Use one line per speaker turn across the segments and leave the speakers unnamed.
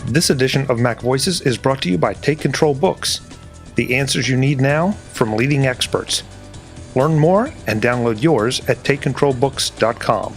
This edition of MacVoices is brought to you by Take Control Books, the answers you need now from leading experts. Learn more and download yours at takecontrolbooks.com.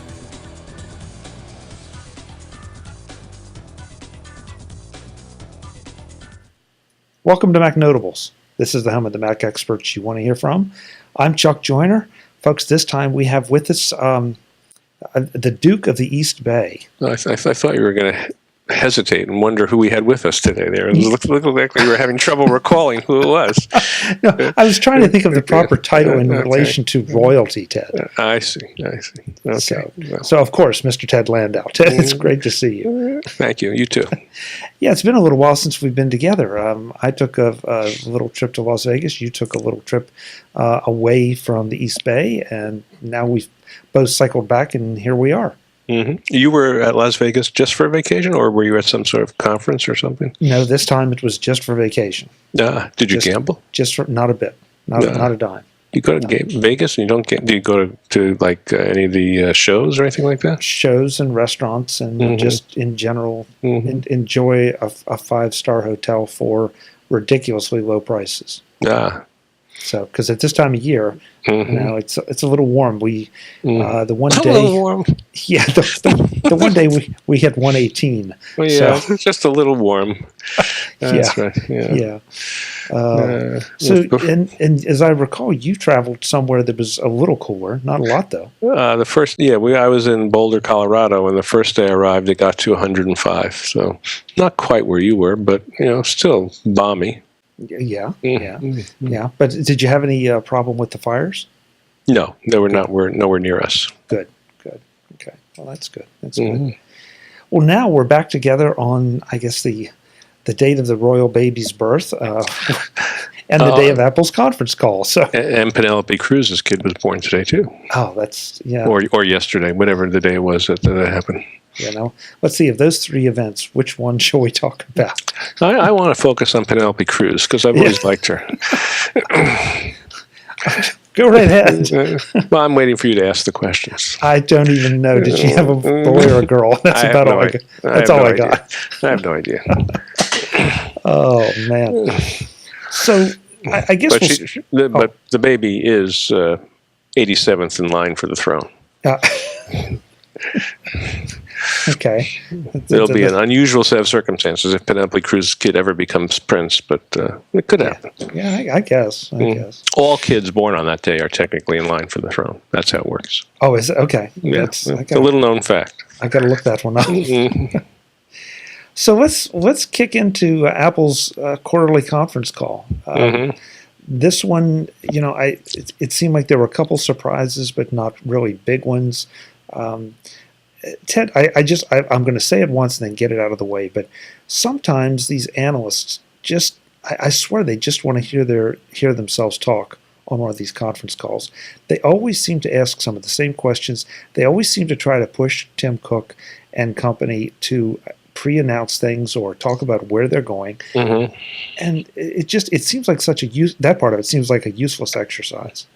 Welcome to Mac Notables. This is the home of the Mac experts you want to hear from. I'm Chuck Joyner. Folks, this time we have with us the Duke of the East Bay.
I thought you were going to hesitate and wonder who we had with us today there. It looked like we were having trouble recalling who it was.
No, I was trying to think of the proper title in relation to royalty, Ted.
I see. Okay.
So of course, Mr. Ted Landau. Ted, it's great to see you.
Thank you. You too.
Yeah, it's been a little while since we've been together. I took a little trip to Las Vegas. You took a little trip away from the East Bay, and now we've both cycled back, and here we are.
Mm-hmm. You were at Las Vegas just for vacation, or were you at some sort of conference or something?
No, this time it was just for vacation.
Did you gamble?
Just for, not a bit, not a dime.
You go to Vegas, and you don't get? Do you go to like any of the shows or anything like that?
Shows and restaurants, and just in general, enjoy a 5-star hotel for ridiculously low prices. So, because at this time of year, it's a little warm. The one day,
a little warm.
Yeah, the one day we hit 118.
Well, yeah, so. Just a little warm. That's
yeah,
right. Yeah.
So, and as I recall, you traveled somewhere that was a little cooler. Not a lot, though.
I was in Boulder, Colorado, and the first day I arrived, it got to 105. So, not quite where you were, but still balmy.
Yeah. But did you have any problem with the fires?
No, they were not. We're nowhere near us.
Good. Okay. Well, that's good. Good. Well, now we're back together on, I guess, the date of the royal baby's birth and the day of Apple's conference call. So
and Penelope Cruz's kid was born today too.
Oh, that's
Or yesterday, whatever the day was that happened.
Let's see, of those three events, which one shall we talk about?
I want to focus on Penelope Cruz because I've always liked her.
Go right ahead.
Well, I'm waiting for you to ask the questions.
I don't even know. Did she have a boy or a girl? That's about all I got. That's all I got.
I have no idea.
Oh, man. So, I guess
but the baby is 87th in line for the throne.
Okay.
It'll be an unusual set of circumstances if Penelope Cruz's kid ever becomes prince, but it could happen.
Yeah, I guess.
All kids born on that day are technically in line for the throne. That's how it works.
Oh, is it? Okay.
Yeah, it's a little-known fact.
I got to look that one up. So let's kick into Apple's quarterly conference call. This one, it seemed like there were a couple surprises, but not really big ones. Ted, I'm going to say it once and then get it out of the way, but sometimes these analysts I swear they just want to hear themselves talk on one of these conference calls. They always seem to ask some of the same questions. They always seem to try to push Tim Cook and company to pre-announce things or talk about where they're going. And it seems like that part of it seems like a useless exercise.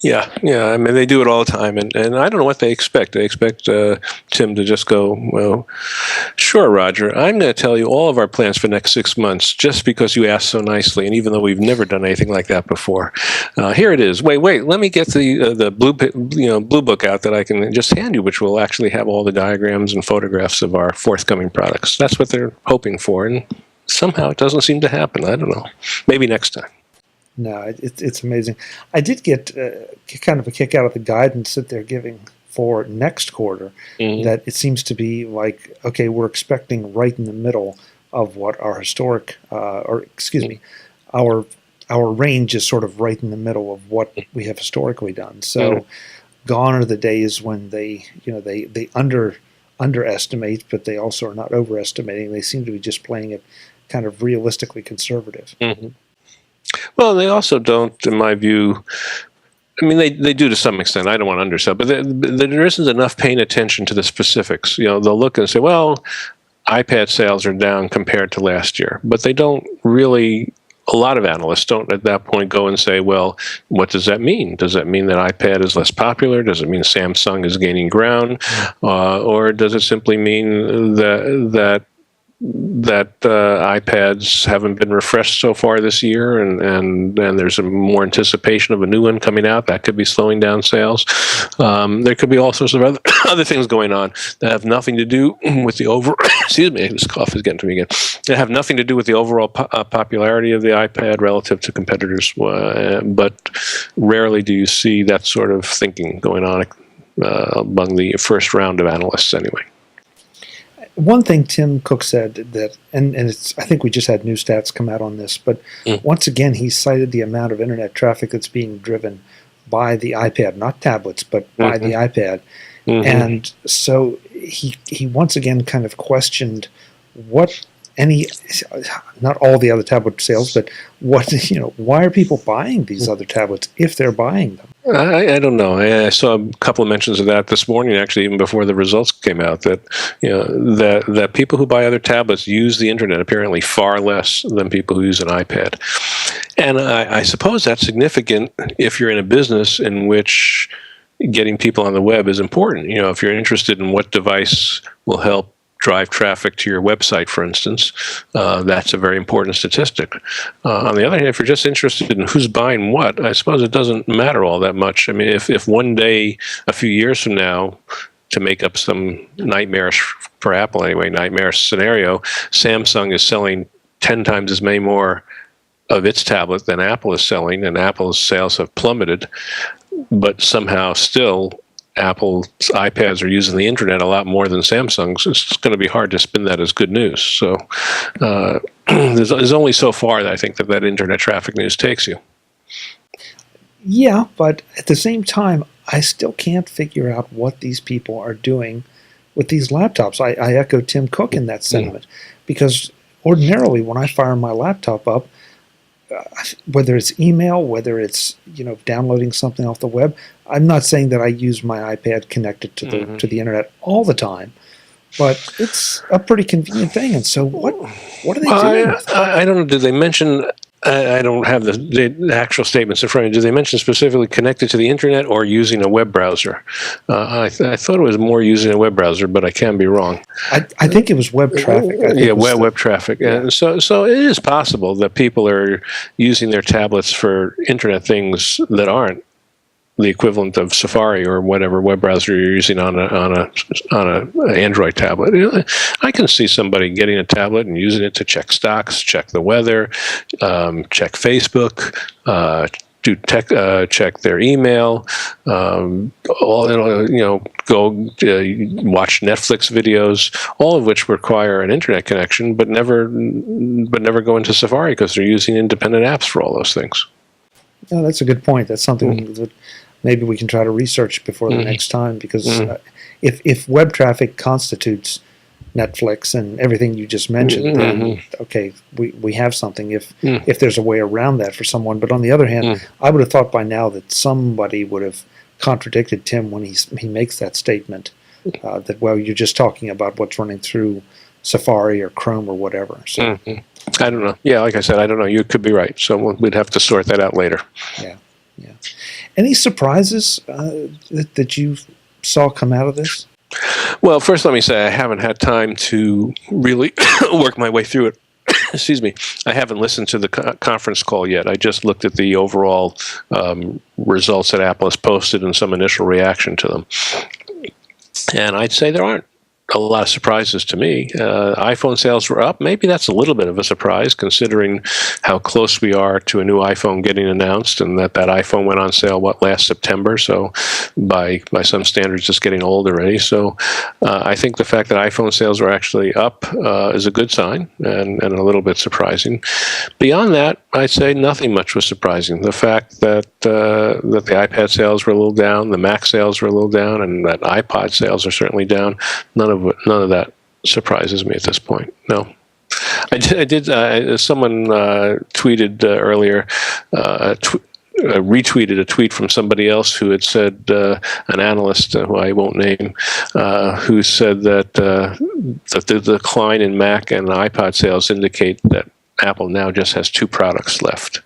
Yeah. I mean, they do it all the time, and I don't know what they expect. They expect Tim to just go, well, sure, Roger, I'm going to tell you all of our plans for the next 6 months just because you asked so nicely, and even though we've never done anything like that before. Here it is. Wait, let me get the blue book out that I can just hand you, which will actually have all the diagrams and photographs of our forthcoming products. That's what they're hoping for, and somehow it doesn't seem to happen. I don't know. Maybe next time.
No, it's amazing. I did get kind of a kick out of the guidance that they're giving for next quarter, that it seems to be like, okay, we're expecting right in the middle of what our our range is sort of right in the middle of what we have historically done. So gone are the days when they underestimate, but they also are not overestimating. They seem to be just playing it kind of realistically conservative.
Well, they also don't, in my view, I mean, they do to some extent. I don't want to undersell, but there isn't enough paying attention to the specifics. They'll look and say, well, iPad sales are down compared to last year, but they don't really a lot of analysts don't at that point go and say, well, what does that mean? Does that mean that iPad is less popular? Does it mean Samsung is gaining ground? Or does it simply mean that that iPads haven't been refreshed so far this year, and there's more anticipation of a new one coming out. That could be slowing down sales. There could be all sorts of other things going on that have nothing to do with the excuse me, this cough is getting to me again. That have nothing to do with the overall popularity of the iPad relative to competitors. But rarely do you see that sort of thinking going on among the first round of analysts, anyway.
One thing Tim Cook said that, and it's, I think we just had new stats come out on this, but once again, he cited the amount of internet traffic that's being driven by the iPad, not tablets, but by the iPad. And so he once again kind of questioned what not all the other tablet sales, but why are people buying these other tablets if they're buying them?
I don't know. I saw a couple of mentions of that this morning, actually, even before the results came out. That that people who buy other tablets use the internet apparently far less than people who use an iPad, and I suppose that's significant if you're in a business in which getting people on the web is important. If you're interested in what device will help drive traffic to your website, for instance, that's a very important statistic. On the other hand, if you're just interested in who's buying what, I suppose it doesn't matter all that much. I mean, if one day, a few years from now, to make up some nightmarish, for Apple anyway, nightmarish scenario, Samsung is selling 10 times as many more of its tablet than Apple is selling, and Apple's sales have plummeted, but somehow still Apple's iPads are using the internet a lot more than Samsung's. It's going to be hard to spin that as good news. So there's only so far that I think that internet traffic news takes you.
Yeah, but at the same time, I still can't figure out what these people are doing with these laptops. I echo Tim Cook in that sentiment, because ordinarily when I fire my laptop up, whether it's email, whether it's downloading something off the web, I'm not saying that I use my iPad connected to the internet all the time, but it's a pretty convenient thing. And so, what are they doing?
I don't know. Did they mention? I don't have the actual statements in front of me. Do they mention specifically connected to the internet or using a web browser? I thought it was more using a web browser, but I can be wrong.
I think it was web traffic.
Web traffic. Yeah. And so it is possible that people are using their tablets for internet things that aren't the equivalent of Safari or whatever web browser you're using on a Android tablet. I can see somebody getting a tablet and using it to check stocks, check the weather, check Facebook, check their email, go watch Netflix videos, all of which require an internet connection, but never go into Safari because they're using independent apps for all those things.
No, that's a good point. That's something that maybe we can try to research before the next time, because if web traffic constitutes Netflix and everything you just mentioned, then okay, we have something if there's a way around that for someone. But on the other hand, I would have thought by now that somebody would have contradicted Tim when he makes that statement that, well, you're just talking about what's running through Safari or Chrome or whatever. So
I don't know. Yeah, like I said, I don't know. You could be right. So we'd have to sort that out later.
Yeah. Any surprises that you saw come out of this?
Well, first let me say I haven't had time to really work my way through it. Excuse me. I haven't listened to the conference call yet. I just looked at the overall results that Apple has posted and some initial reaction to them. And I'd say there aren't a lot of surprises to me. iPhone sales were up. Maybe that's a little bit of a surprise considering how close we are to a new iPhone getting announced, and that iPhone went on sale, last September? So by some standards, it's getting old already. So I think the fact that iPhone sales are actually up is a good sign and a little bit surprising. Beyond that, I'd say nothing much was surprising. The fact that the iPad sales were a little down, the Mac sales were a little down, and that iPod sales are certainly down. None of that surprises me at this point. No. I did. Someone tweeted earlier, retweeted a tweet from somebody else who had said, an analyst who I won't name, who said that the decline in Mac and iPod sales indicate that Apple now just has two products left.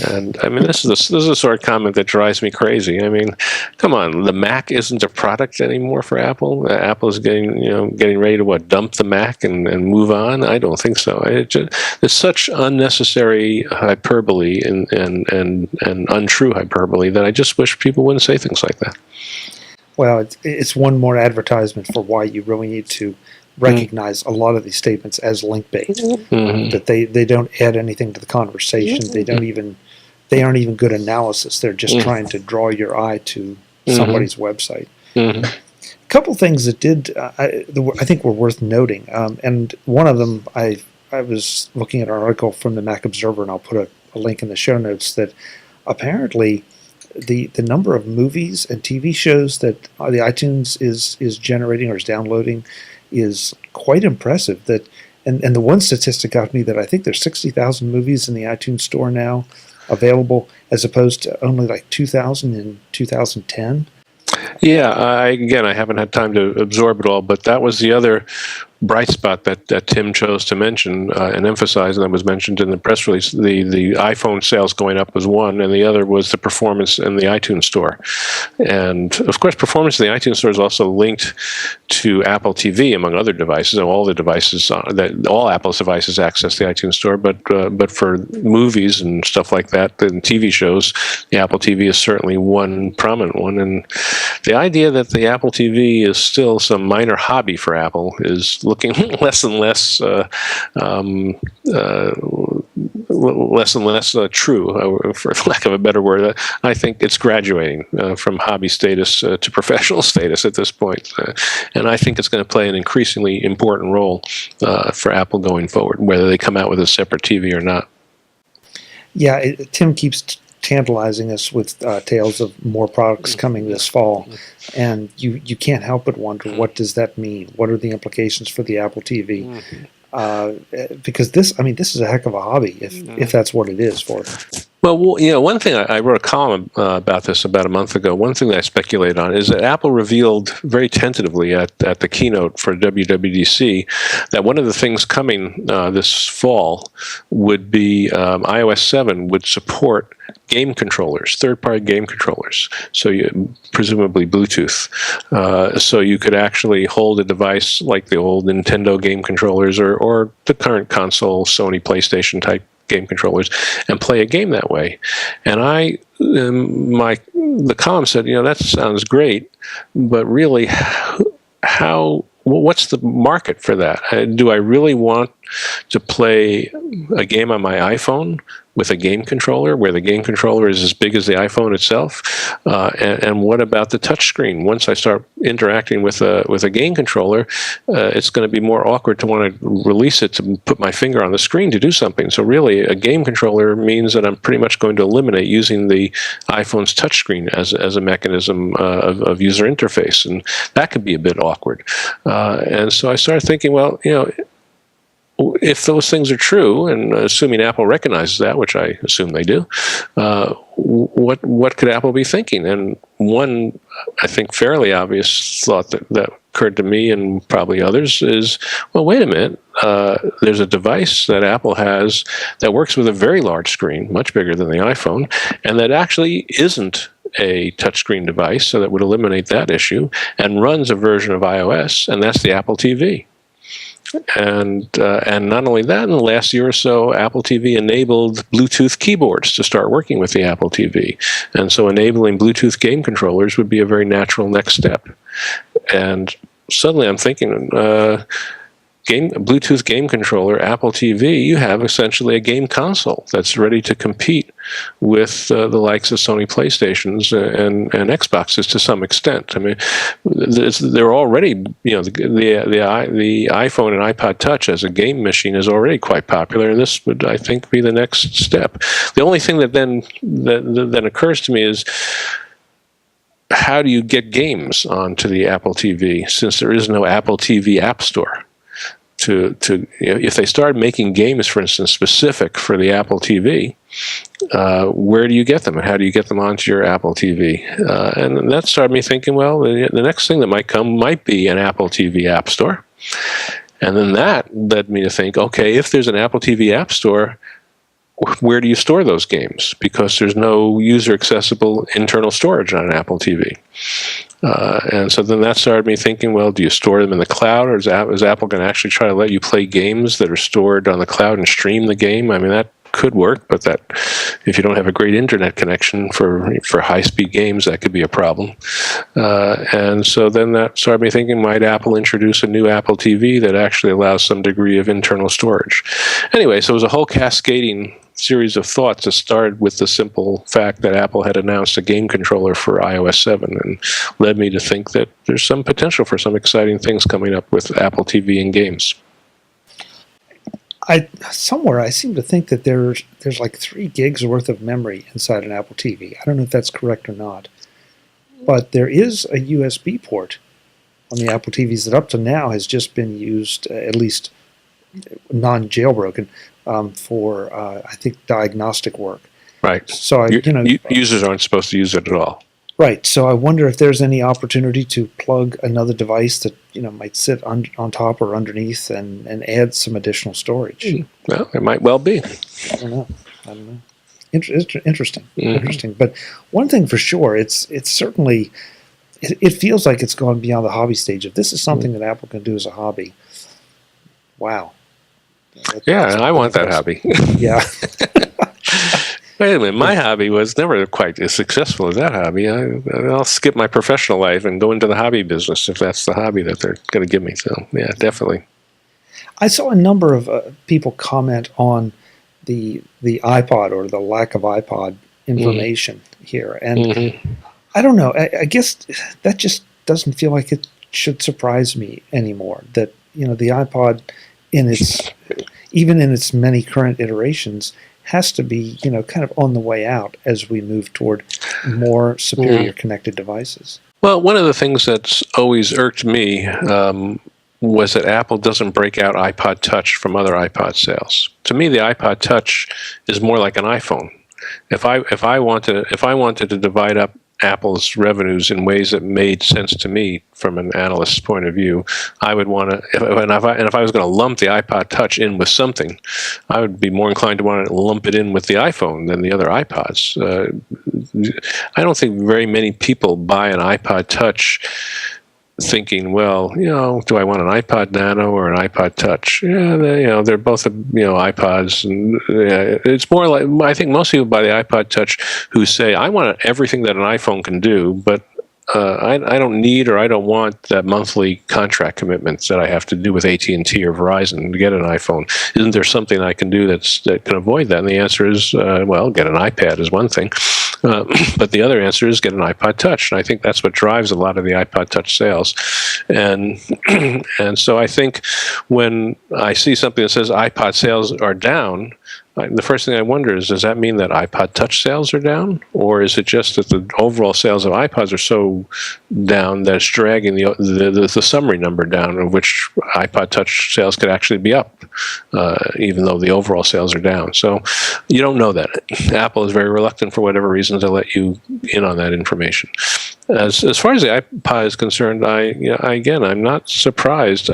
And I mean, this is the sort of comment that drives me crazy. I mean, come on, the Mac isn't a product anymore for Apple. Apple is getting ready to dump the Mac and move on. I don't think so. There's such unnecessary hyperbole and untrue hyperbole that I just wish people wouldn't say things like that.
Well, it's one more advertisement for why you really need to recognize a lot of these statements as link bait. That they don't add anything to the conversation. They aren't even good analysis. They're just trying to draw your eye to somebody's website. A couple things that I think were worth noting, and one of them I was looking at an article from the Mac Observer, and I'll put a link in the show notes, that apparently the number of movies and TV shows that the iTunes is generating or is downloading is quite impressive. And the one statistic got me that I think there's 60,000 movies in the iTunes store now available, as opposed to only like 2,000 in 2010.
Yeah, I haven't had time to absorb it all, but that was the other bright spot that Tim chose to mention and emphasize, and that was mentioned in the press release. The iPhone sales going up was one, and the other was the performance in the iTunes Store. And of course, performance in the iTunes Store is also linked to Apple TV, among other devices. All the devices all Apple's devices access the iTunes Store, but for movies and stuff like that, and TV shows, the Apple TV is certainly one prominent one. And the idea that the Apple TV is still some minor hobby for Apple is looking less and less true, for lack of a better word. I think it's graduating from hobby status to professional status at this point, and I think it's going to play an increasingly important role for Apple going forward, whether they come out with a separate TV or not.
Yeah, Tim keeps tantalizing us with tales of more products coming this fall, and you can't help but wonder, what does that mean? What are the implications for the Apple TV? Because this is a heck of a hobby if that's what it is for it.
Well, one thing I wrote a column about this about a month ago. One thing that I speculated on is that Apple revealed very tentatively at the keynote for WWDC that one of the things coming this fall would be iOS 7 would support game controllers, third-party game controllers. So presumably Bluetooth. So you could actually hold a device like the old Nintendo game controllers or the current console, Sony PlayStation type game controllers, and play a game that way. And the column said, that sounds great, but really, what's the market for that? Do I really want to play a game on my iPhone with a game controller, where the game controller is as big as the iPhone itself? And what about the touchscreen? Once I start interacting with a game controller, it's going to be more awkward to want to release it to put my finger on the screen to do something. So really, a game controller means that I'm pretty much going to eliminate using the iPhone's touchscreen as a mechanism of user interface, and that could be a bit awkward. And so I started thinking, well, if those things are true, and assuming Apple recognizes that, which I assume they do, what could Apple be thinking? And one, I think, fairly obvious thought that occurred to me and probably others is, well, wait a minute. There's a device that Apple has that works with a very large screen, much bigger than the iPhone, and that actually isn't a touchscreen device, so that would eliminate that issue, and runs a version of iOS, and that's the Apple TV. And not only that, in the last year or so, Apple TV enabled Bluetooth keyboards to start working with the Apple TV. And so enabling Bluetooth game controllers would be a very natural next step. And suddenly I'm thinking, Bluetooth game controller, Apple TV, you have essentially a game console that's ready to compete with the likes of Sony PlayStations and Xboxes to some extent. I mean, they're already, the iPhone and iPod Touch as a game machine is already quite popular, and this would, I think, be the next step. The only thing that then occurs to me is, how do you get games onto the Apple TV, since there is no Apple TV App Store? If they started making games, for instance, specific for the Apple TV, where do you get them, and how do you get them onto your Apple TV? And that started me thinking, well, the next thing that might come might be an Apple TV App Store. And then that led me to think, okay, if there's an Apple TV App Store, where do you store those games? Because there's no user-accessible internal storage on an Apple TV. And so then that started me thinking, well, do you store them in the cloud, or is Apple going to actually try to let you play games that are stored on the cloud and stream the game? I mean, that could work, but that if you don't have a great internet connection for high-speed games, that could be a problem. And so then that started me thinking, might Apple introduce a new Apple TV that actually allows some degree of internal storage? Anyway, so it was a whole cascading series of thoughts that started with the simple fact that Apple had announced a game controller for iOS 7 and led me to think that there's some potential for some exciting things coming up with Apple TV and games.
Somewhere I seem to think that there's like 3 gigs worth of memory inside an Apple TV. I don't know if that's correct or not, but there is a USB port on the Apple TVs that up to now has just been used, at least non-jailbroken, for I think diagnostic work.
Right.
So
users aren't supposed to use it at all.
Right. So I wonder if there's any opportunity to plug another device that might sit on top or underneath and add some additional storage.
Well, it might well be.
I don't know. Interesting. Interesting. But one thing for sure, it's certainly it feels like it's gone beyond the hobby stage. If this is something that Apple can do as a hobby, wow.
Yeah, I want that hobby.
Yeah.
Wait a minute, my hobby was never quite as successful as that hobby. I'll skip my professional life and go into the hobby business if that's the hobby that they're going to give me. So, yeah, definitely.
I saw a number of people comment on the iPod or the lack of iPod information here. And I don't know, I guess that just doesn't feel like it should surprise me anymore, that the iPod even in its many current iterations has to be kind of on the way out as we move toward more superior connected devices.
Well, one of the things that's always irked me was that Apple doesn't break out iPod Touch from other iPod sales. To me, the iPod Touch is more like an iPhone. If I wanted to divide up Apple's revenues in ways that made sense to me from an analyst's point of view, I would want to, if I was going to lump the iPod Touch in with something, I would be more inclined to want to lump it in with the iPhone than the other iPods. I don't think very many people buy an iPod Touch thinking, well, do I want an iPod Nano or an iPod Touch? Yeah, they're both, iPods. And it's more like, I think most people buy the iPod Touch who say, I want everything that an iPhone can do, but I don't need or I don't want that monthly contract commitments that I have to do with AT&T or Verizon to get an iPhone. Isn't there something I can do that can avoid that? And the answer is, well, get an iPad is one thing. But the other answer is get an iPod Touch. And I think that's what drives a lot of the iPod Touch sales. And so I think when I see something that says iPod sales are down, the first thing I wonder is, does that mean that iPod Touch sales are down? Or is it just that the overall sales of iPods are so down that it's dragging the summary number down, of which iPod Touch sales could actually be up, even though the overall sales are down? So you don't know that. Apple is very reluctant, for whatever reason, to let you in on that information. As far as the iPod is concerned, I'm not surprised.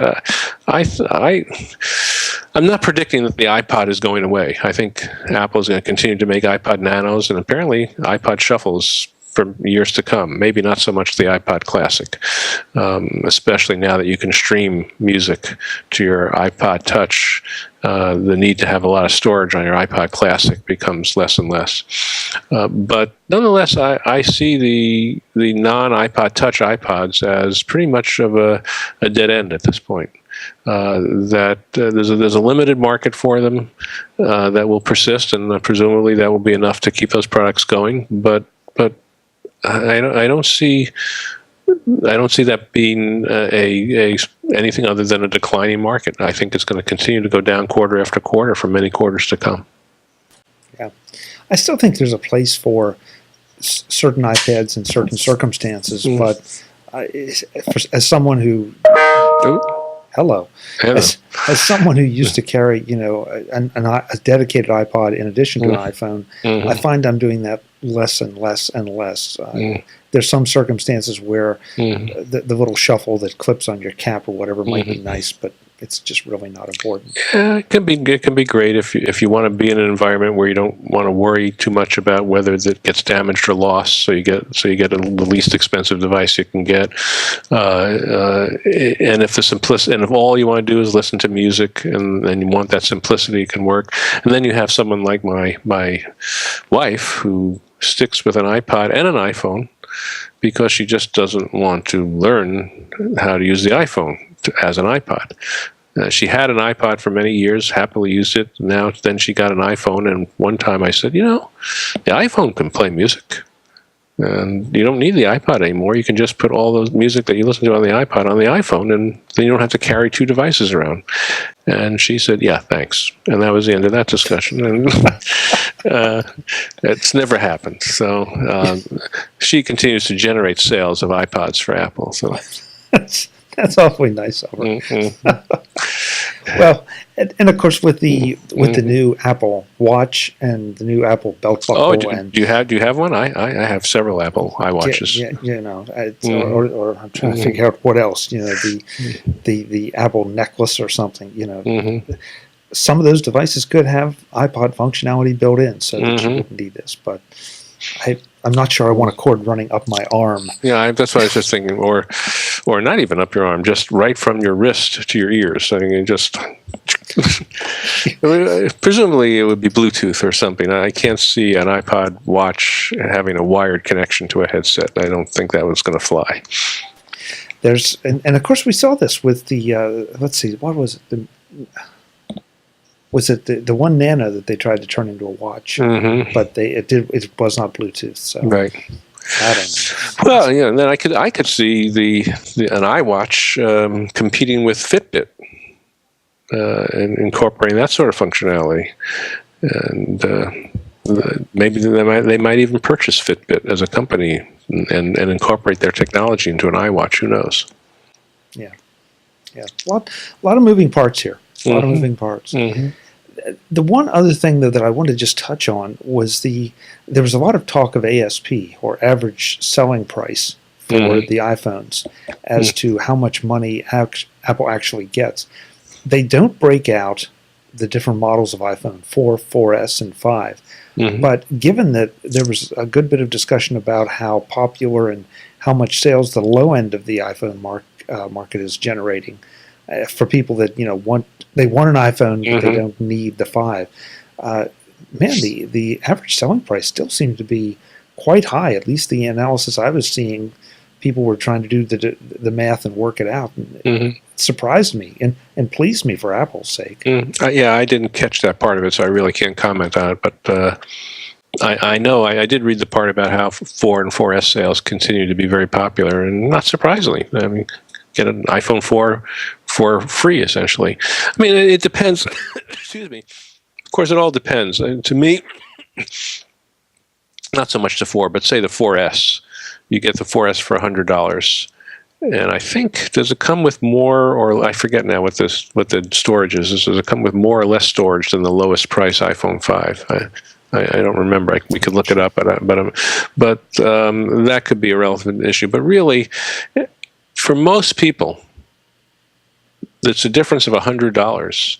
I'm not predicting that the iPod is going away. I think Apple is going to continue to make iPod Nanos and apparently iPod Shuffles for years to come. Maybe not so much the iPod Classic, especially now that you can stream music to your iPod Touch. The need to have a lot of storage on your iPod Classic becomes less and less. But nonetheless, I see the non-iPod Touch iPods as pretty much of a dead end at this point. That there's a limited market for them that will persist, and presumably that will be enough to keep those products going. But I don't see that being anything other than a declining market. I think it's going to continue to go down quarter after quarter for many quarters to come.
Yeah, I still think there's a place for certain iPads in certain circumstances, but as someone who as someone who used to carry a dedicated iPod in addition to an iPhone, I find I'm doing that less and less and less. There's some circumstances where the little shuffle that clips on your cap or whatever might be nice, but it's just really not important.
Yeah, it can be great if you want to be in an environment where you don't want to worry too much about whether it gets damaged or lost. So you get the least expensive device you can get, and if all you want to do is listen to music and you want that simplicity, it can work. And then you have someone like my wife who sticks with an iPod and an iPhone because she just doesn't want to learn how to use the iPhone as an iPod. She had an iPod for many years, happily used it. Then she got an iPhone, and one time I said, the iPhone can play music. And you don't need the iPod anymore. You can just put all the music that you listen to on the iPod on the iPhone, and then you don't have to carry two devices around. And she said, yeah, thanks. And that was the end of that discussion. And it's never happened. So she continues to generate sales of iPods for Apple. So
that's awfully nice of her.
Mm-hmm.
Well, and of course with the new Apple Watch and the new Apple belt buckle.
Oh, do you have one? I have several Apple iWatches.
Or I'm trying to figure out what else. The Apple necklace or something. Some of those devices could have iPod functionality built in, so that you wouldn't need this. But I'm not sure I want a cord running up my arm.
Yeah, that's what I was just thinking. Or not even up your arm, just right from your wrist to your ears. I mean, just presumably it would be Bluetooth or something. I can't see an iPod Watch having a wired connection to a headset. I don't think that was going to fly.
And of course we saw this with the let's see, what was it? Was it the one Nano that they tried to turn into a watch? But it was not Bluetooth. So
right.
I don't know.
Well, and then I could see an iWatch competing with Fitbit and incorporating that sort of functionality, and maybe they might even purchase Fitbit as a company and incorporate their technology into an iWatch. Who knows?
Yeah. A lot of moving parts here. A lot of moving parts. The one other thing that I wanted to just touch on was there was a lot of talk of ASP, or average selling price, for the iPhones as to how much money Apple actually gets. They don't break out the different models of iPhone 4, 4S, and 5. But given that there was a good bit of discussion about how popular and how much sales the low end of the iPhone market is generating, for people that want an iPhone but they don't need the 5. The average selling price still seemed to be quite high. At least the analysis I was seeing, people were trying to do the math and work it out. And it surprised me and pleased me for Apple's sake.
Yeah, I didn't catch that part of it, so I really can't comment on it. But I know I did read the part about how 4 and 4S sales continue to be very popular, and not surprisingly. I mean, get an iPhone 4 for free, essentially. I mean, it depends. Excuse me. Of course, it all depends. To me, not so much the 4, but say the 4S. You get the 4S for $100. And I think, does it come with more, or I forget now what the storage is. Does it come with more or less storage than the lowest price iPhone 5? I don't remember. We could look it up, but that could be a relevant issue. But really, for most people, it's a difference of $100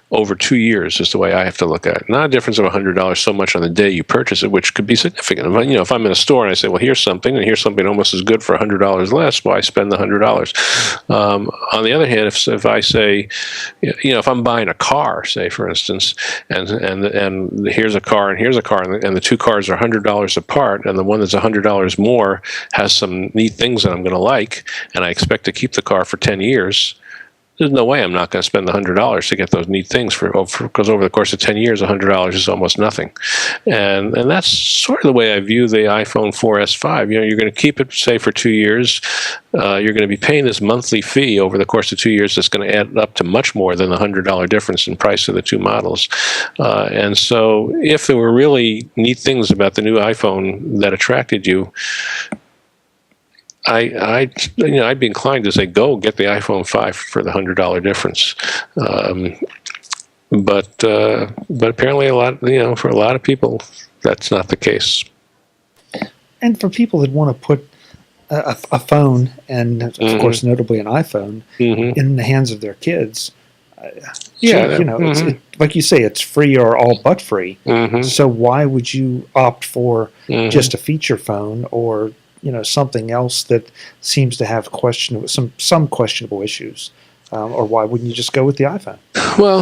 over 2 years is the way I have to look at it. Not a difference of $100 so much on the day you purchase it, which could be significant. If I'm in a store and I say, well, here's something, and here's something almost as good for $100 less, why spend the $100? On the other hand, if I say, if I'm buying a car, say for instance, and here's a car and here's a car, and the two cars are $100 apart, and the one that's $100 more has some neat things that I'm going to like, and I expect to keep the car for 10 years, there's no way I'm not going to spend the $100 to get those neat things because over the course of 10 years, $100 is almost nothing. And that's sort of the way I view the iPhone 4S 5. You're going to keep it, say, for 2 years. You're going to be paying this monthly fee over the course of 2 years that's going to add up to much more than the $100 difference in price of the two models. And so if there were really neat things about the new iPhone that attracted you, I'd be inclined to say go get the iPhone 5 for the $100 difference, but apparently for a lot of people that's not the case.
And for people that want to put a phone, and of course notably an iPhone, in the hands of their kids, So, it's like you say, it's free or all but free.
Mm-hmm.
So why would you opt for
Mm-hmm.
just a feature phone or something else that seems to have some questionable issues? Or why wouldn't you just go with the iPhone?
Well,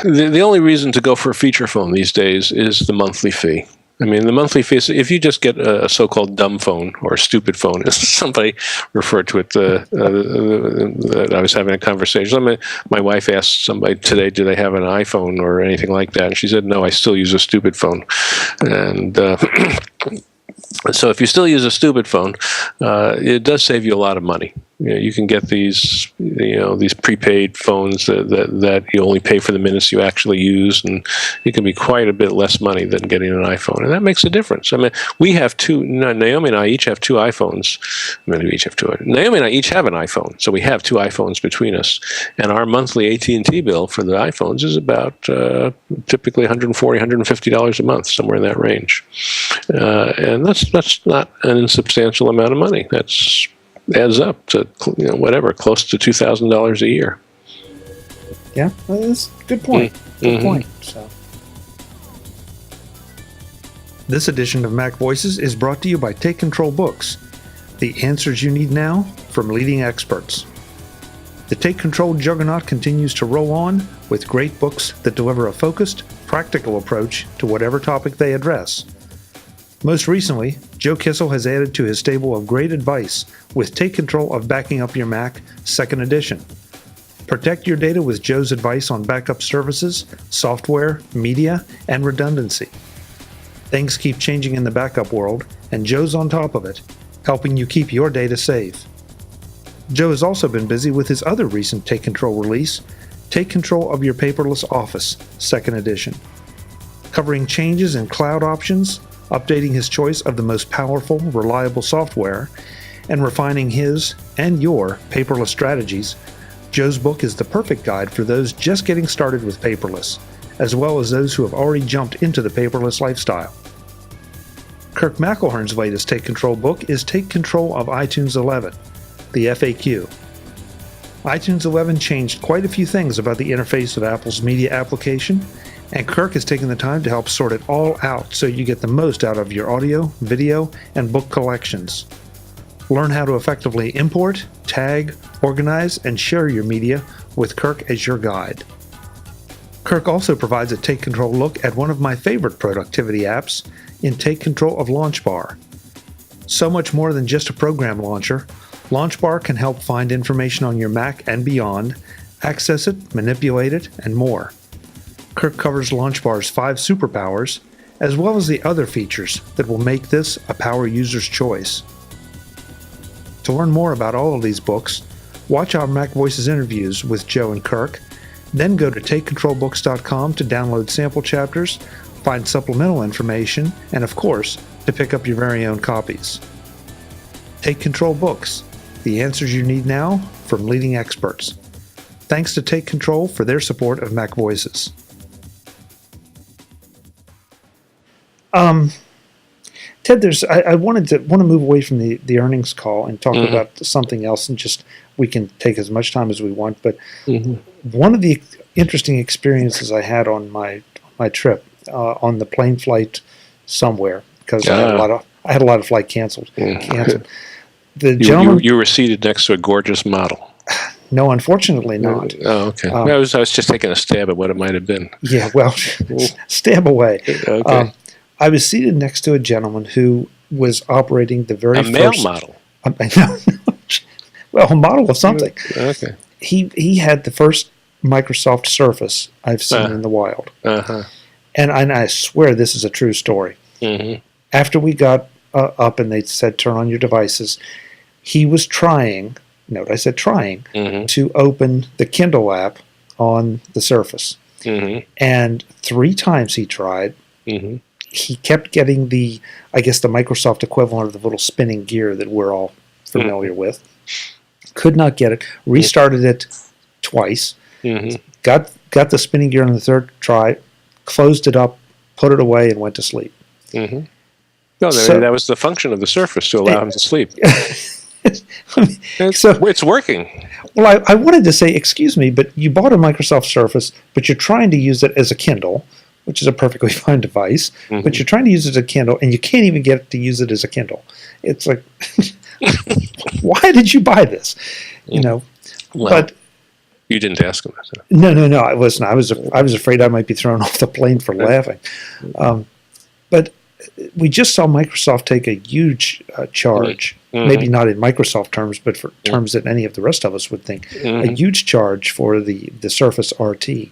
the only reason to go for a feature phone these days is the monthly fee. I mean, the monthly fee, if you just get a so-called dumb phone or a stupid phone, as somebody referred to it, that I was having a conversation. I mean, my wife asked somebody today, do they have an iPhone or anything like that? And she said, no, I still use a stupid phone. And so if you still use a stupid phone, it does save you a lot of money. You can get these prepaid phones that you only pay for the minutes you actually use, and it can be quite a bit less money than getting an iPhone, and that makes a difference. I mean, we have Naomi and I each have two iPhones. Maybe we each have two. Naomi and I each have an iPhone, so we have two iPhones between us, and our monthly AT&T bill for the iPhones is about typically $140, $150 a month, somewhere in that range, and that's not an insubstantial amount of money. That's adds up to close to $2,000 a year.
Yeah, that's a good point. Good point. So, this edition of Mac Voices is brought to you by Take Control Books, the answers you need now from leading experts. The Take Control juggernaut continues to roll on with great books that deliver a focused, practical approach to whatever topic they address. Most recently, Joe Kissel has added to his stable of great advice with Take Control of Backing Up Your Mac, 2nd edition. Protect your data with Joe's advice on backup services, software, media, and redundancy. Things keep changing in the backup world, and Joe's on top of it, helping you keep your data safe. Joe has also been busy with his other recent Take Control release, Take Control of Your Paperless Office, 2nd edition. Covering changes in cloud options, updating his choice of the most powerful, reliable software, and refining his and your paperless strategies, Joe's book is the perfect guide for those just getting started with paperless, as well as those who have already jumped into the paperless lifestyle. Kirk McElhearn's latest Take Control book is Take Control of iTunes 11, the FAQ. iTunes 11 changed quite a few things about the interface of Apple's media application, and Kirk has taken the time to help sort it all out so you get the most out of your audio, video, and book collections. Learn how to effectively import, tag, organize, and share your media with Kirk as your guide. Kirk also provides a Take Control look at one of my favorite productivity apps in Take Control of LaunchBar. So much more than just a program launcher, LaunchBar can help find information on your Mac and beyond, access it, manipulate it, and more. Kirk covers LaunchBar's 5 superpowers, as well as the other features that will make this a power user's choice. To learn more about all of these books, watch our Mac Voices interviews with Joe and Kirk, then go to TakeControlBooks.com to download sample chapters, find supplemental information, and of course, to pick up your very own copies. Take Control Books, the answers you need now from leading experts. Thanks to Take Control for their support of Mac Voices. Ted, I wanted to move away from the earnings call and talk about something else, and just we can take as much time as we want. But one of the interesting experiences I had on my trip on the plane flight somewhere, because I had a lot of flight canceled. The gentleman,
you were seated next to a gorgeous model.
No, unfortunately not.
Oh, okay. I was just taking a stab at what it might have been.
Yeah, well, stab away.
Okay.
I was seated next to a gentleman who was operating the very
first... A male model?
Well, a model of something.
Okay.
He had the first Microsoft Surface I've seen in the wild. And I swear this is a true story. After we got up and they said, turn on your devices, he was trying, note I said trying, to open the Kindle app on the Surface. And 3 times he tried. He kept getting the Microsoft equivalent of the little spinning gear that we're all familiar with. Could not get it. Restarted it twice. Got the spinning gear on the 3rd try. Closed it up, put it away, and went to sleep.
No, that was the function of the Surface, to allow him to sleep. It's working.
Well, I wanted to say, excuse me, but you bought a Microsoft Surface, but you're trying to use it as a Kindle, which is a perfectly fine device, but you're trying to use it as a Kindle, and you can't even get it to use it as a Kindle. It's like, why did you buy this? Well, but
you didn't ask him. So.
No. I wasn't. I was afraid I might be thrown off the plane for laughing. But we just saw Microsoft take a huge charge, maybe not in Microsoft terms, but for terms that any of the rest of us would think, a huge charge for the Surface RT.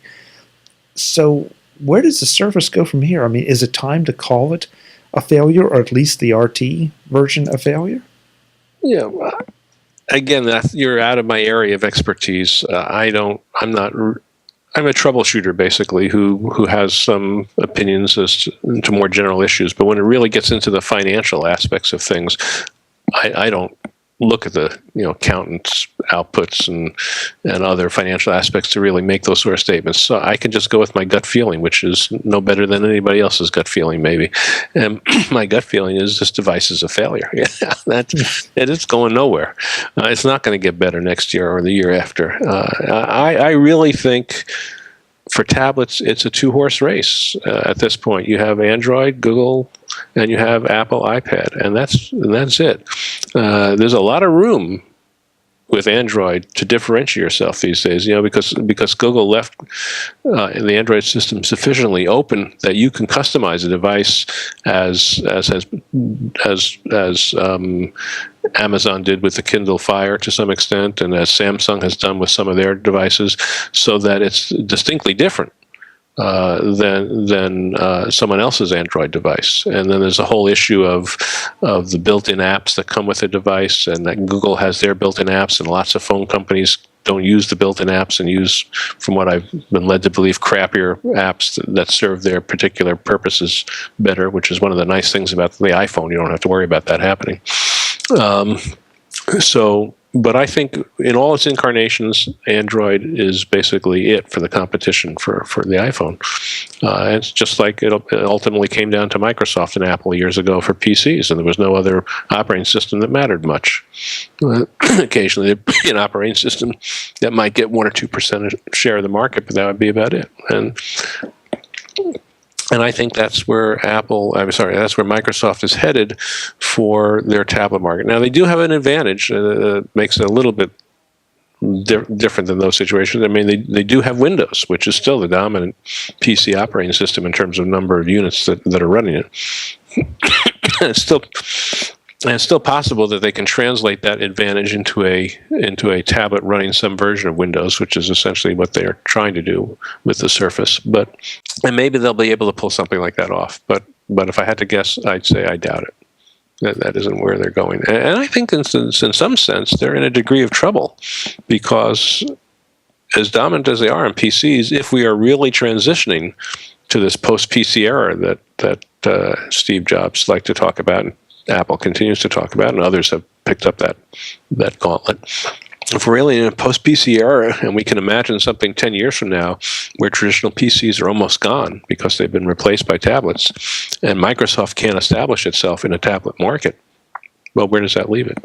So where does the Surface go from here? I mean, is it time to call it a failure, or at least the RT version a failure?
Yeah. Again, you're out of my area of expertise. I'm a troubleshooter, basically, who has some opinions as to more general issues. But when it really gets into the financial aspects of things, I don't look at the accountants' outputs and other financial aspects to really make those sort of statements. So I can just go with my gut feeling, which is no better than anybody else's gut feeling, maybe. And my gut feeling is this device is a failure. It's going nowhere. It's not going to get better next year or the year after. I really think for tablets, it's a two-horse race at this point. You have Android, Google, and you have Apple iPad, and that's it. There's a lot of room with Android to differentiate yourself these days, because Google left in the Android system sufficiently open that you can customize a device as Amazon did with the Kindle Fire to some extent, and as Samsung has done with some of their devices, so that it's distinctly different than someone else's Android device. And then there's a whole issue of the built-in apps that come with the device, and that Google has their built-in apps, and lots of phone companies don't use the built-in apps and use, from what I've been led to believe, crappier apps that serve their particular purposes better, which is one of the nice things about the iPhone. You don't have to worry about that happening. But I think in all its incarnations, Android is basically it for the competition for the iPhone. It's just like it ultimately came down to Microsoft and Apple years ago for PCs, and there was no other operating system that mattered much. Occasionally, there'd be an operating system that might get 1 or 2% share of the market, but that would be about it. And I think that's where Microsoft is headed for their tablet market. Now, they do have an advantage that makes it a little bit different than those situations. I mean, they do have Windows, which is still the dominant PC operating system in terms of number of units that are running it. It's still possible that they can translate that advantage into a tablet running some version of Windows, which is essentially what they're trying to do with the Surface. And maybe they'll be able to pull something like that off. But if I had to guess, I'd say I doubt it. That isn't where they're going. And I think in some sense they're in a degree of trouble, because as dominant as they are in PCs, if we are really transitioning to this post-PC era that Steve Jobs liked to talk about, and Apple continues to talk about, and others have picked up that gauntlet. If we're really in a post-PC era, and we can imagine something 10 years from now where traditional PCs are almost gone because they've been replaced by tablets, and Microsoft can't establish itself in a tablet market, well, where does that leave it?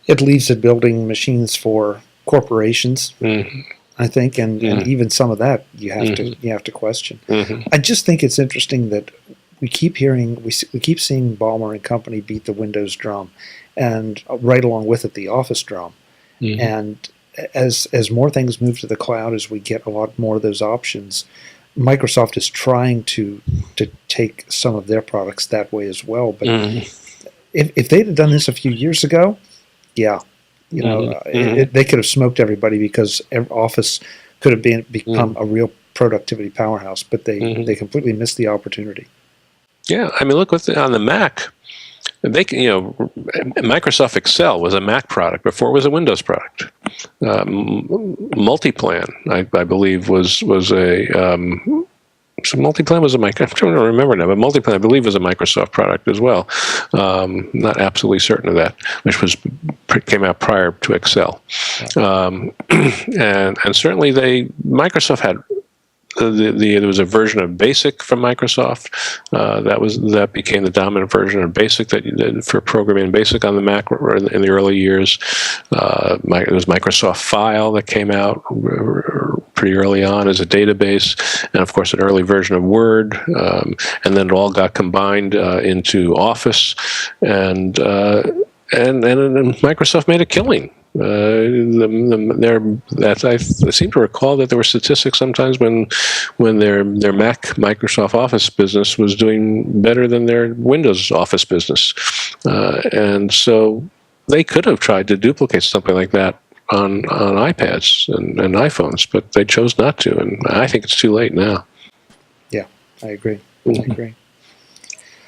It leaves it building machines for corporations, I think, and even some of that you have to question. I just think it's interesting that we keep seeing Ballmer and company beat the Windows drum, and right along with it the Office drum. And as more things move to the cloud, as we get a lot more of those options, Microsoft is trying to take some of their products that way as well. But if they'd have done this a few years ago, they could have smoked everybody, because Office could have become a real productivity powerhouse. But they completely missed the opportunity.
Yeah, I mean, look on the Mac. Microsoft Excel was a Mac product before it was a Windows product. Multiplan, I believe, was a. So Multiplan was a I'm trying to remember now, but Multiplan, I believe, was a Microsoft product as well. Not absolutely certain of that, which came out prior to Excel. And certainly Microsoft had there was a version of BASIC from Microsoft that became the dominant version of BASIC for programming BASIC on the Mac in the early years. There was Microsoft File that came out pretty early on as a database, and of course an early version of Word, and then it all got combined into Office, and Microsoft made a killing. I seem to recall that there were statistics sometimes when their Mac Microsoft Office business was doing better than their Windows Office business, and so they could have tried to duplicate something like that on iPads and iPhones, but they chose not to, and I think it's too late now.
Yeah, I agree. I agree.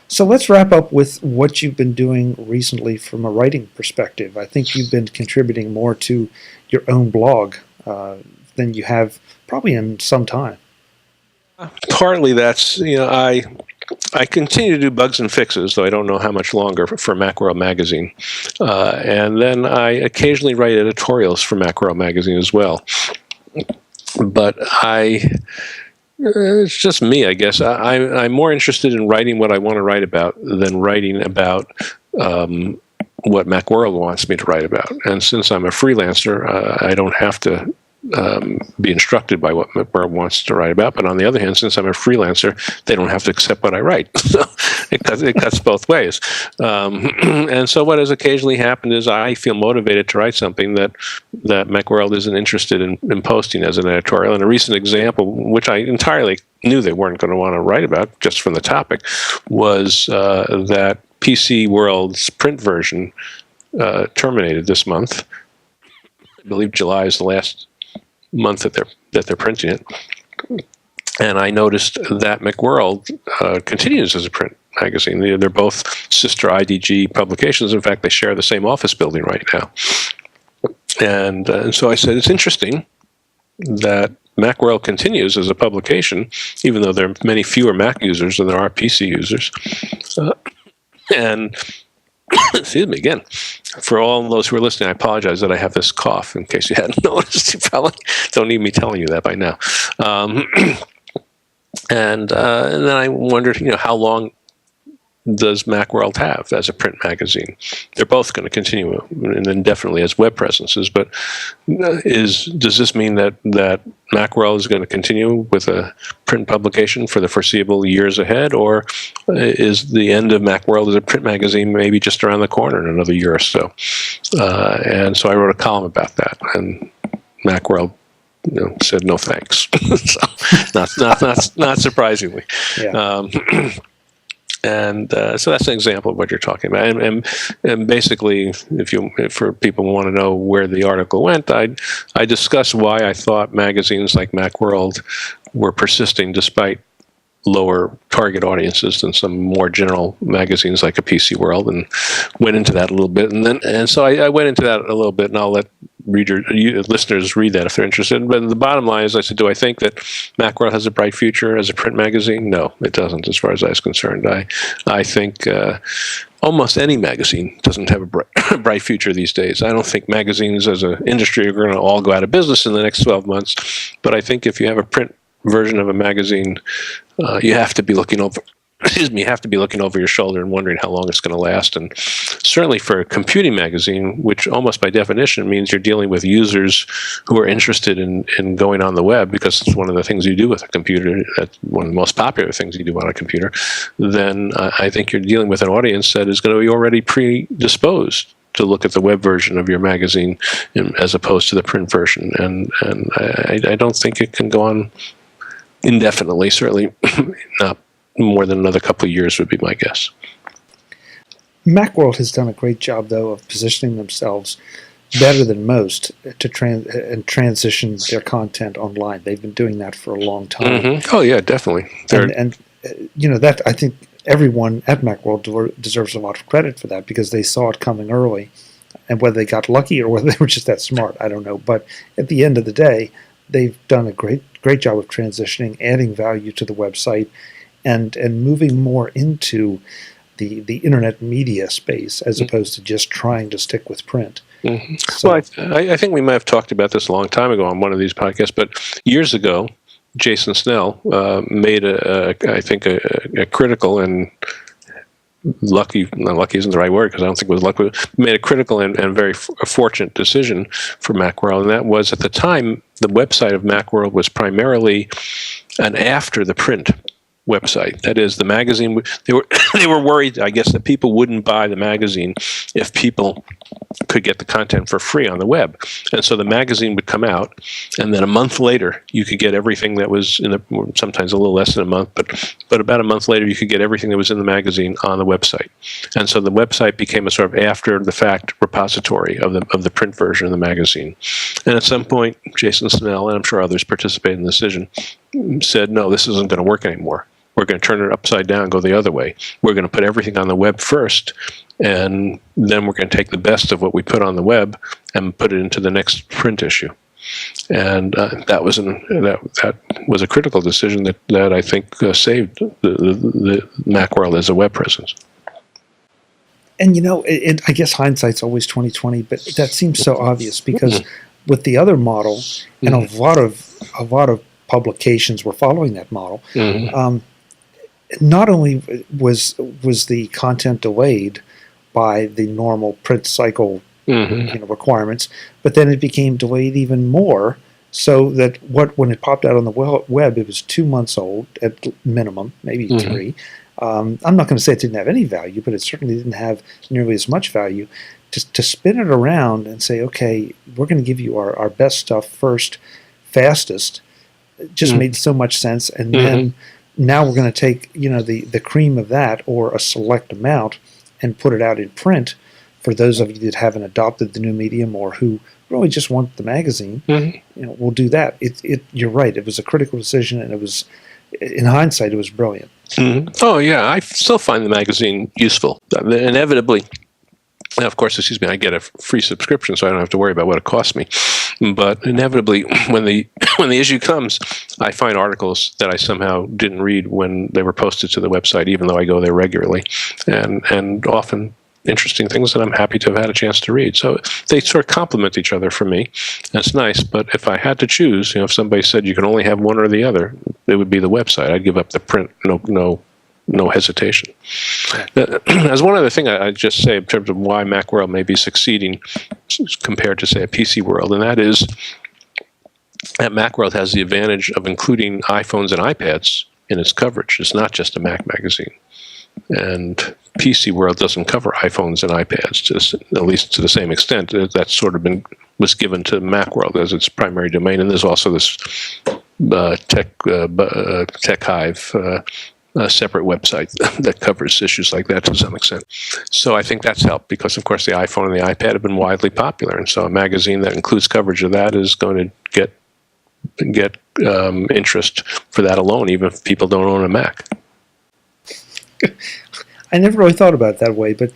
So let's wrap up with what you've been doing recently from a writing perspective. I think you've been contributing more to your own blog than you have probably in some time.
Partly that's, I continue to do bugs and fixes, though I don't know how much longer, for Macworld Magazine. And then I occasionally write editorials for Macworld Magazine as well. But it's just me, I guess. I'm more interested in writing what I want to write about than writing about what Macworld wants me to write about. And since I'm a freelancer, I don't have to be instructed by what Macworld wants to write about. But on the other hand, since I'm a freelancer, they don't have to accept what I write. So it cuts both ways. And so what has occasionally happened is I feel motivated to write something that Macworld isn't interested in posting as an editorial. And a recent example, which I entirely knew they weren't going to want to write about just from the topic, was that PC World's print version terminated this month. I believe July is the last month that they're printing it, and I noticed that Macworld continues as a print magazine. They're both sister IDG publications. In fact, they share the same office building right now. And so I said, it's interesting that Macworld continues as a publication, even though there are many fewer Mac users than there are PC users. And excuse me again. For all those who are listening, I apologize that I have this cough. In case you hadn't noticed, you probably don't need me telling you that by now. And then I wondered, how long does Macworld have as a print magazine? They're both going to continue indefinitely as web presences, but does this mean that Macworld is going to continue with a print publication for the foreseeable years ahead, or is the end of Macworld as a print magazine maybe just around the corner in another year or so? And so I wrote a column about that, and Macworld said no thanks. So not surprisingly.
Yeah.
And so that's an example of what you're talking about. And basically, for people who want to know where the article went, I discussed why I thought magazines like Macworld were persisting despite lower target audiences than some more general magazines like a PC World, and went into that a little bit. And so I went into that a little bit, and I'll let listeners read that if they're interested. But the bottom line is, I said, do I think that Macworld has a bright future as a print magazine? No, it doesn't, as far as I was concerned. I think almost any magazine doesn't have a bright future these days. I don't think magazines as an industry are going to all go out of business in the next 12 months. But I think if you have a print version of a magazine, you have to be looking over. You have to be looking over your shoulder and wondering how long it's going to last. And certainly for a computing magazine, which almost by definition means you're dealing with users who are interested in going on the web, because it's one of the things you do with a computer, that's one of the most popular things you do on a computer, then I think you're dealing with an audience that is going to be already predisposed to look at the web version of your magazine as opposed to the print version. And I don't think it can go on indefinitely, certainly not more than another couple of years would be my guess.
Macworld has done a great job, though, of positioning themselves better than most to transition their content online. They've been doing that for a long time.
Mm-hmm. Oh yeah, definitely.
And that, I think everyone at Macworld deserves a lot of credit for that, because they saw it coming early, and whether they got lucky or whether they were just that smart, I don't know. But at the end of the day, they've done a great job of transitioning, adding value to the website, and moving more into the internet media space as opposed to just trying to stick with print.
Mm-hmm.
So,
well, I think we might have talked about this a long time ago on one of these podcasts, but years ago, Jason Snell made I think a critical and lucky, not lucky isn't the right word because I don't think it was lucky, made a critical and very fortunate decision for Macworld, and that was at the time the website of Macworld was primarily an after the print website. That is, the magazine, they were worried, I guess, that people wouldn't buy the magazine if people could get the content for free on the web. And so the magazine would come out, and then a month later, you could get everything that was in the, sometimes a little less than a month, but about a month later, you could get everything that was in the magazine on the website. And so the website became a sort of after-the-fact repository of the print version of the magazine. And at some point, Jason Snell, and I'm sure others participated in the decision, said, no, this isn't going to work anymore. We're going to turn it upside down, go the other way. We're going to put everything on the web first, and then we're going to take the best of what we put on the web and put it into the next print issue. And that was a critical decision that I think saved the Macworld as a web presence.
And I guess hindsight's always 20/20, but that seems so obvious because with the other model, and a lot of publications were following that model. Not only was the content delayed by the normal print cycle requirements, but then it became delayed even more, so that when it popped out on the web, it was 2 months old at minimum, maybe 3. I'm not going to say it didn't have any value, but it certainly didn't have nearly as much value. To spin it around and say, okay, we're going to give you our best stuff first, fastest, just made so much sense. And then now we're going to take the cream of that, or a select amount, and put it out in print for those of you that haven't adopted the new medium or who really just want the magazine. We'll do that. You're right. It was a critical decision, and it was, in hindsight, it was brilliant.
Oh yeah, I still find the magazine useful. Inevitably, of course, I get a free subscription, so I don't have to worry about what it costs me. But inevitably, when the issue comes, I find articles that I somehow didn't read when they were posted to the website, even though I go there regularly, and often interesting things that I'm happy to have had a chance to read. So they sort of complement each other for me. That's nice. But if I had to choose, if somebody said you can only have one or the other, it would be the website. I'd give up the print. No hesitation. As one other thing I'd just say in terms of why Macworld may be succeeding compared to, say, a PC world, and that is that Macworld has the advantage of including iPhones and iPads in its coverage. It's not just a Mac magazine. And PC world doesn't cover iPhones and iPads, at least to the same extent. That's sort of was given to Macworld as its primary domain. And there's also this Tech Hive a separate website that covers issues like that to some extent. So I think that's helped because, of course, the iPhone and the iPad have been widely popular, and so a magazine that includes coverage of that is going to get interest for that alone, even if people don't own a Mac.
I never really thought about it that way, but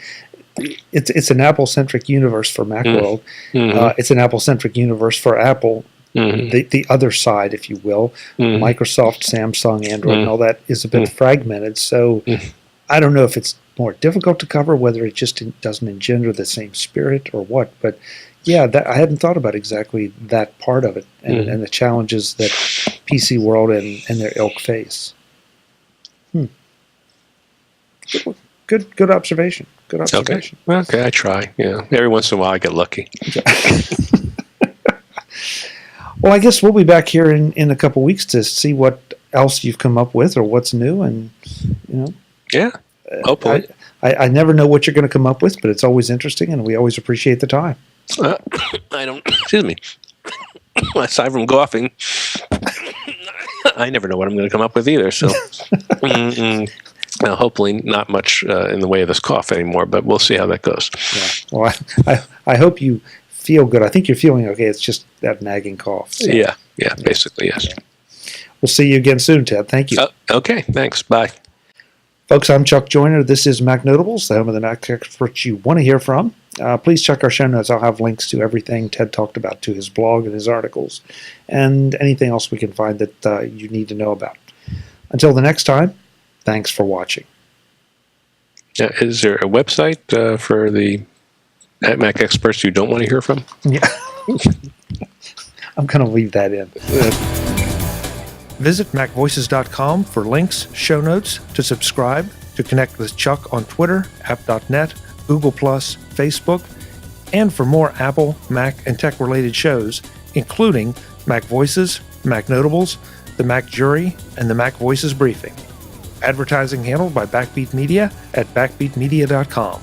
it's an Apple-centric universe for Macworld. It's an Apple-centric universe for Apple. The other side, if you will, Microsoft, Samsung, Android, and all that is a bit fragmented. So I don't know if it's more difficult to cover, whether it just doesn't engender the same spirit or what. But yeah, I hadn't thought about exactly that part of it and the challenges that PC world and their ilk face. Good observation. Good observation.
Okay, I try. Yeah, every once in a while I get lucky.
Well, I guess we'll be back here in a couple weeks to see what else you've come up with or what's new, and
Yeah, hopefully.
I never know what you're going to come up with, but it's always interesting, and we always appreciate the time.
I don't. Excuse me. Aside from coughing, I never know what I'm going to come up with either. So, hopefully, not much in the way of this cough anymore, but we'll see how that goes.
Yeah. Well, I hope you feel good. I think you're feeling okay. It's just that nagging cough. So.
Yeah, basically, yes.
Yeah. We'll see you again soon, Ted. Thank you.
Okay, thanks. Bye.
Folks, I'm Chuck Joyner. This is Mac Notables, the home of the Mac experts you want to hear from. Please check our show notes. I'll have links to everything Ted talked about, to his blog and his articles, and anything else we can find that you need to know about. Until the next time, thanks for watching.
Is there a website for the Mac experts you don't want to hear from?
Yeah. I'm going to leave that in. Visit MacVoices.com for links, show notes, to subscribe, to connect with Chuck on Twitter, app.net, Google+, Facebook, and for more Apple, Mac, and tech-related shows, including Mac Voices, Mac Notables, the Mac Jury, and the Mac Voices Briefing. Advertising handled by Backbeat Media at backbeatmedia.com.